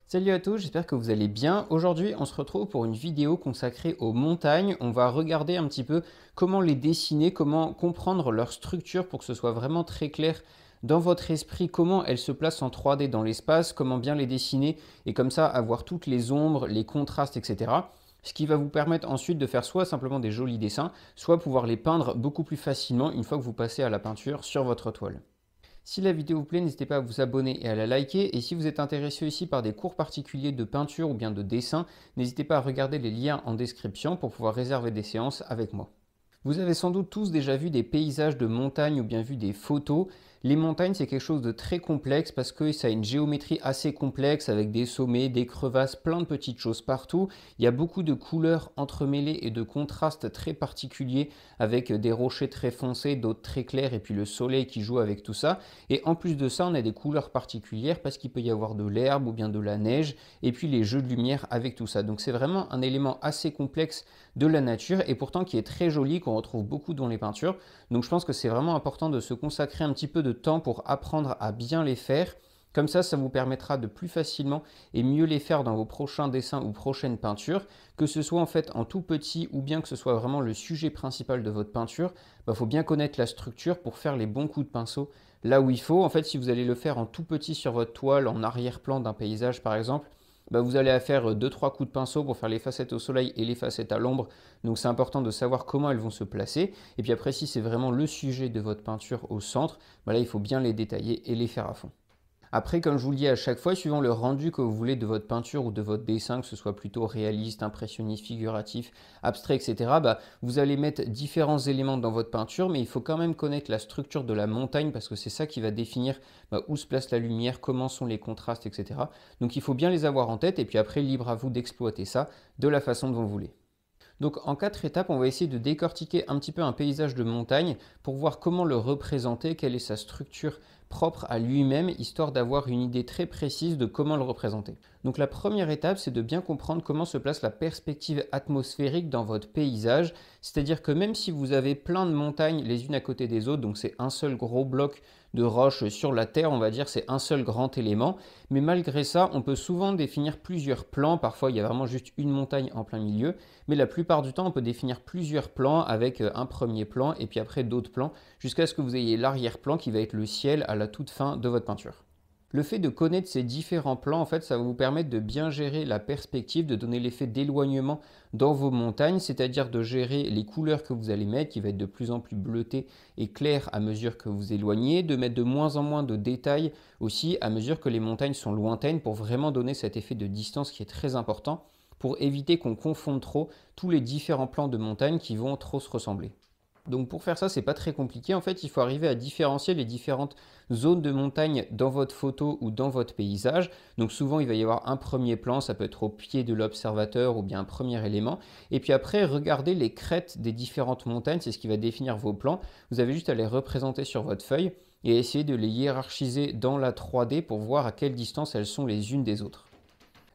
Salut à tous, j'espère que vous allez bien. Aujourd'hui, on se retrouve pour une vidéo consacrée aux montagnes. On va regarder un petit peu comment les dessiner, comment comprendre leur structure pour que ce soit vraiment très clair dans votre esprit, comment elles se placent en 3D dans l'espace, comment bien les dessiner et comme ça avoir toutes les ombres, les contrastes, etc. Ce qui va vous permettre ensuite de faire soit simplement des jolis dessins, soit pouvoir les peindre beaucoup plus facilement une fois que vous passez à la peinture sur votre toile. Si la vidéo vous plaît, n'hésitez pas à vous abonner et à la liker. Et si vous êtes intéressé aussi par des cours particuliers de peinture ou bien de dessin, n'hésitez pas à regarder les liens en description pour pouvoir réserver des séances avec moi. Vous avez sans doute tous déjà vu des paysages de montagne ou bien vu des photos. Les montagnes, c'est quelque chose de très complexe parce que ça a une géométrie assez complexe avec des sommets, des crevasses, plein de petites choses partout. Il y a beaucoup de couleurs entremêlées et de contrastes très particuliers avec des rochers très foncés, d'autres très clairs et puis le soleil qui joue avec tout ça. Et en plus de ça, on a des couleurs particulières parce qu'il peut y avoir de l'herbe ou bien de la neige et puis les jeux de lumière avec tout ça. Donc c'est vraiment un élément assez complexe de la nature et pourtant qui est très joli, qu'on retrouve beaucoup dans les peintures. Donc je pense que c'est vraiment important de se consacrer un petit peu de temps pour apprendre à bien les faire. Comme ça vous permettra de plus facilement et mieux les faire dans vos prochains dessins ou prochaines peintures, que ce soit en fait en tout petit ou bien que ce soit vraiment le sujet principal de votre peinture. Faut bien connaître la structure pour faire les bons coups de pinceau là où il faut. En fait, si vous allez le faire en tout petit sur votre toile, en arrière-plan d'un paysage par exemple, vous allez faire 2-3 coups de pinceau pour faire les facettes au soleil et les facettes à l'ombre. Donc c'est important de savoir comment elles vont se placer. Et puis après, si c'est vraiment le sujet de votre peinture au centre, là il faut bien les détailler et les faire à fond. Après, comme je vous le dis à chaque fois, suivant le rendu que vous voulez de votre peinture ou de votre dessin, que ce soit plutôt réaliste, impressionniste, figuratif, abstrait, etc., vous allez mettre différents éléments dans votre peinture, mais il faut quand même connaître la structure de la montagne parce que c'est ça qui va définir où se place la lumière, comment sont les contrastes, etc. Donc il faut bien les avoir en tête et puis après, libre à vous d'exploiter ça de la façon dont vous voulez. Donc en 4 étapes, on va essayer de décortiquer un petit peu un paysage de montagne pour voir comment le représenter, quelle est sa structure propre à lui-même, histoire d'avoir une idée très précise de comment le représenter. Donc la première étape, c'est de bien comprendre comment se place la perspective atmosphérique dans votre paysage, c'est-à-dire que même si vous avez plein de montagnes les unes à côté des autres, donc c'est un seul gros bloc de roche sur la Terre, on va dire, c'est un seul grand élément, mais malgré ça, on peut souvent définir plusieurs plans, parfois il y a vraiment juste une montagne en plein milieu, mais la plupart du temps, on peut définir plusieurs plans avec un premier plan et puis après d'autres plans, jusqu'à ce que vous ayez l'arrière-plan qui va être le ciel à la toute fin de votre peinture. Le fait de connaître ces différents plans, en fait, ça va vous permettre de bien gérer la perspective, de donner l'effet d'éloignement dans vos montagnes, c'est-à-dire de gérer les couleurs que vous allez mettre, qui va être de plus en plus bleutées et claires à mesure que vous éloignez, de mettre de moins en moins de détails aussi à mesure que les montagnes sont lointaines pour vraiment donner cet effet de distance qui est très important pour éviter qu'on confonde trop tous les différents plans de montagne qui vont trop se ressembler. Donc pour faire ça, c'est pas très compliqué. En fait, il faut arriver à différencier les différentes zones de montagne dans votre photo ou dans votre paysage. Donc souvent, il va y avoir un premier plan, ça peut être au pied de l'observateur ou bien un premier élément. Et puis après, regardez les crêtes des différentes montagnes, c'est ce qui va définir vos plans. Vous avez juste à les représenter sur votre feuille et essayer de les hiérarchiser dans la 3D pour voir à quelle distance elles sont les unes des autres.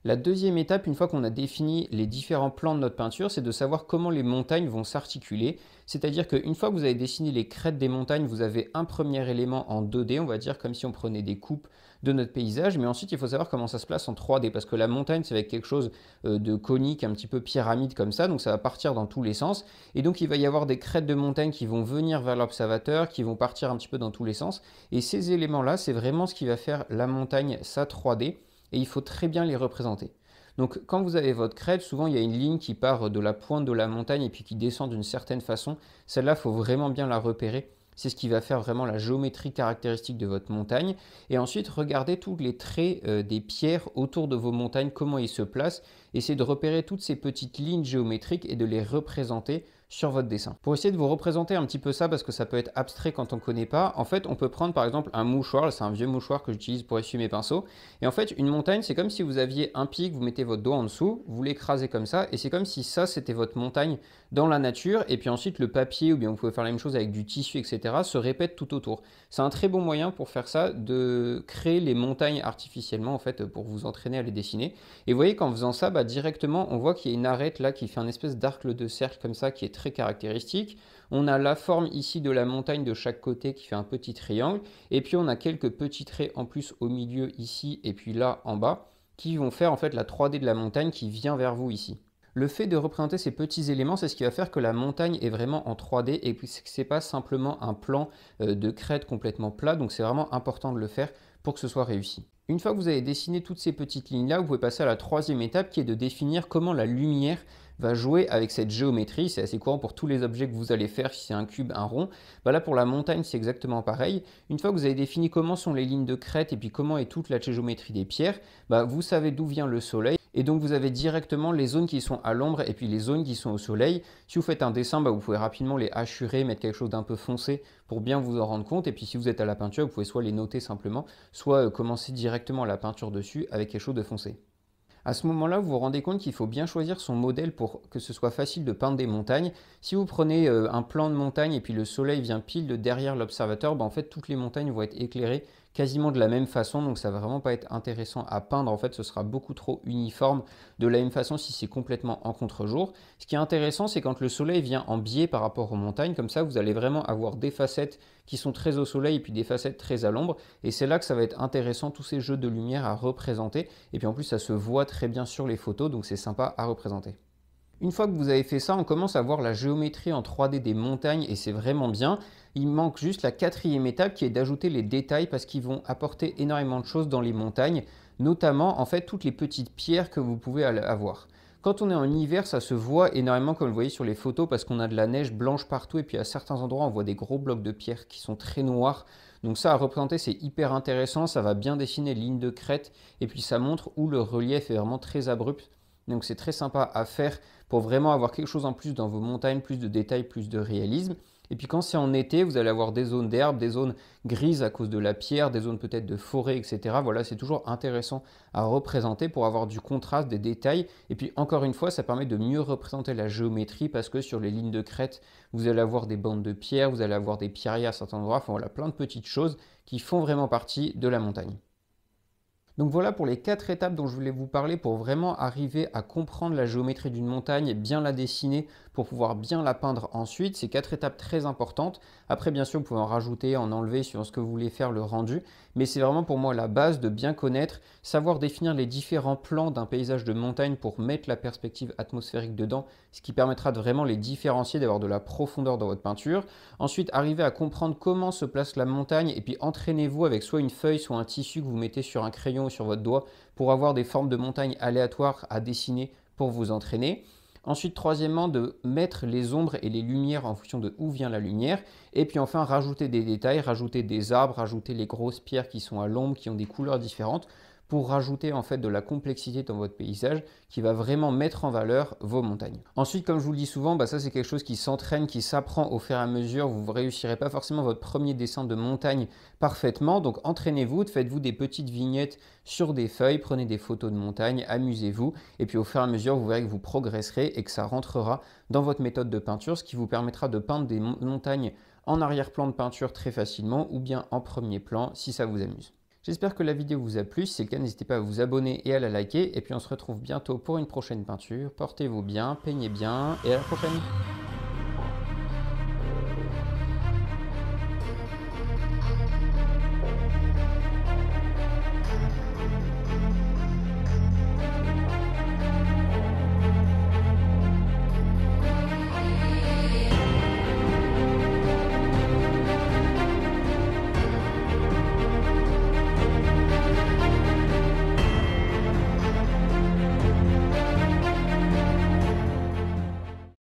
La deuxième étape, une fois qu'on a défini les différents plans de notre peinture, c'est de savoir comment les montagnes vont s'articuler. C'est-à-dire qu'une fois que vous avez dessiné les crêtes des montagnes, vous avez un premier élément en 2D, on va dire comme si on prenait des coupes de notre paysage. Mais ensuite, il faut savoir comment ça se place en 3D, parce que la montagne, c'est avec quelque chose de conique, un petit peu pyramide comme ça, donc ça va partir dans tous les sens. Et donc, il va y avoir des crêtes de montagne qui vont venir vers l'observateur, qui vont partir un petit peu dans tous les sens. Et ces éléments-là, c'est vraiment ce qui va faire la montagne, sa 3D. Et il faut très bien les représenter. Donc quand vous avez votre crête, souvent il y a une ligne qui part de la pointe de la montagne et puis qui descend d'une certaine façon. Celle-là, il faut vraiment bien la repérer. C'est ce qui va faire vraiment la géométrie caractéristique de votre montagne. Et ensuite, regardez tous les traits des pierres autour de vos montagnes, comment ils se placent. Essayez de repérer toutes ces petites lignes géométriques et de les représenter sur votre dessin. Pour essayer de vous représenter un petit peu ça, parce que ça peut être abstrait quand on ne connaît pas, en fait, on peut prendre par exemple un mouchoir, c'est un vieux mouchoir que j'utilise pour essuyer mes pinceaux, et en fait, une montagne, c'est comme si vous aviez un pic, vous mettez votre doigt en dessous, vous l'écrasez comme ça, et c'est comme si ça, c'était votre montagne dans la nature, et puis ensuite, le papier, ou bien vous pouvez faire la même chose avec du tissu, etc., se répète tout autour. C'est un très bon moyen pour faire ça, de créer les montagnes artificiellement, en fait, pour vous entraîner à les dessiner. Et vous voyez qu'en faisant ça, directement, on voit qu'il y a une arête là qui fait un espèce d'arc de cercle comme ça, qui est très caractéristique. On a la forme ici de la montagne de chaque côté qui fait un petit triangle. Et puis on a quelques petits traits en plus au milieu ici et puis là en bas qui vont faire en fait la 3D de la montagne qui vient vers vous ici. Le fait de représenter ces petits éléments, c'est ce qui va faire que la montagne est vraiment en 3D et que ce n'est pas simplement un plan de crête complètement plat. Donc c'est vraiment important de le faire pour que ce soit réussi. Une fois que vous avez dessiné toutes ces petites lignes-là, vous pouvez passer à la troisième étape qui est de définir comment la lumière va jouer avec cette géométrie. C'est assez courant pour tous les objets que vous allez faire, si c'est un cube, un rond. Là, pour la montagne, c'est exactement pareil. Une fois que vous avez défini comment sont les lignes de crête et puis comment est toute la géométrie des pierres, vous savez d'où vient le soleil. Et donc, vous avez directement les zones qui sont à l'ombre et puis les zones qui sont au soleil. Si vous faites un dessin, vous pouvez rapidement les hachurer, mettre quelque chose d'un peu foncé pour bien vous en rendre compte. Et puis, si vous êtes à la peinture, vous pouvez soit les noter simplement, soit commencer directement la peinture dessus avec quelque chose de foncé. À ce moment-là, vous vous rendez compte qu'il faut bien choisir son modèle pour que ce soit facile de peindre des montagnes. Si vous prenez un plan de montagne et puis le soleil vient pile de derrière l'observateur, en fait, toutes les montagnes vont être éclairées quasiment de la même façon, donc ça ne va vraiment pas être intéressant à peindre. En fait, ce sera beaucoup trop uniforme de la même façon si c'est complètement en contre-jour. Ce qui est intéressant, c'est quand le soleil vient en biais par rapport aux montagnes, comme ça, vous allez vraiment avoir des facettes qui sont très au soleil et puis des facettes très à l'ombre. Et c'est là que ça va être intéressant, tous ces jeux de lumière à représenter. Et puis en plus, ça se voit très bien sur les photos, donc c'est sympa à représenter. Une fois que vous avez fait ça, on commence à voir la géométrie en 3D des montagnes et c'est vraiment bien. Il manque juste la quatrième étape qui est d'ajouter les détails parce qu'ils vont apporter énormément de choses dans les montagnes, notamment en fait toutes les petites pierres que vous pouvez avoir. Quand on est en hiver, ça se voit énormément comme vous voyez sur les photos parce qu'on a de la neige blanche partout et puis à certains endroits on voit des gros blocs de pierre qui sont très noirs. Donc ça à représenter c'est hyper intéressant, ça va bien dessiner les lignes de crête et puis ça montre où le relief est vraiment très abrupt. Donc c'est très sympa à faire pour vraiment avoir quelque chose en plus dans vos montagnes, plus de détails, plus de réalisme. Et puis quand c'est en été, vous allez avoir des zones d'herbe, des zones grises à cause de la pierre, des zones peut-être de forêt, etc. Voilà, c'est toujours intéressant à représenter pour avoir du contraste, des détails. Et puis encore une fois, ça permet de mieux représenter la géométrie parce que sur les lignes de crête, vous allez avoir des bandes de pierre, vous allez avoir des pierriers à certains endroits. Enfin voilà, plein de petites choses qui font vraiment partie de la montagne. Donc voilà pour les 4 étapes dont je voulais vous parler pour vraiment arriver à comprendre la géométrie d'une montagne et bien la dessiner pour pouvoir bien la peindre ensuite. C'est 4 étapes très importantes. Après, bien sûr, vous pouvez en rajouter, en enlever sur ce que vous voulez faire le rendu. Mais c'est vraiment pour moi la base de bien connaître, savoir définir les différents plans d'un paysage de montagne pour mettre la perspective atmosphérique dedans, ce qui permettra de vraiment les différencier, d'avoir de la profondeur dans votre peinture. Ensuite, arriver à comprendre comment se place la montagne et puis entraînez-vous avec soit une feuille, soit un tissu que vous mettez sur un crayon ou sur votre doigt pour avoir des formes de montagne aléatoires à dessiner pour vous entraîner. Ensuite, troisièmement, de mettre les ombres et les lumières en fonction de où vient la lumière. Et puis enfin, rajouter des détails, rajouter des arbres, rajouter les grosses pierres qui sont à l'ombre, qui ont des couleurs différentes, pour rajouter en fait de la complexité dans votre paysage qui va vraiment mettre en valeur vos montagnes. Ensuite, comme je vous le dis souvent, ça c'est quelque chose qui s'entraîne, qui s'apprend au fur et à mesure. Vous ne réussirez pas forcément votre premier dessin de montagne parfaitement. Donc entraînez-vous, faites-vous des petites vignettes sur des feuilles, prenez des photos de montagne, amusez-vous. Et puis au fur et à mesure, vous verrez que vous progresserez et que ça rentrera dans votre méthode de peinture, ce qui vous permettra de peindre des montagnes en arrière-plan de peinture très facilement ou bien en premier plan si ça vous amuse. J'espère que la vidéo vous a plu. Si c'est le cas, n'hésitez pas à vous abonner et à la liker. Et puis on se retrouve bientôt pour une prochaine peinture. Portez-vous bien, peignez bien et à la prochaine.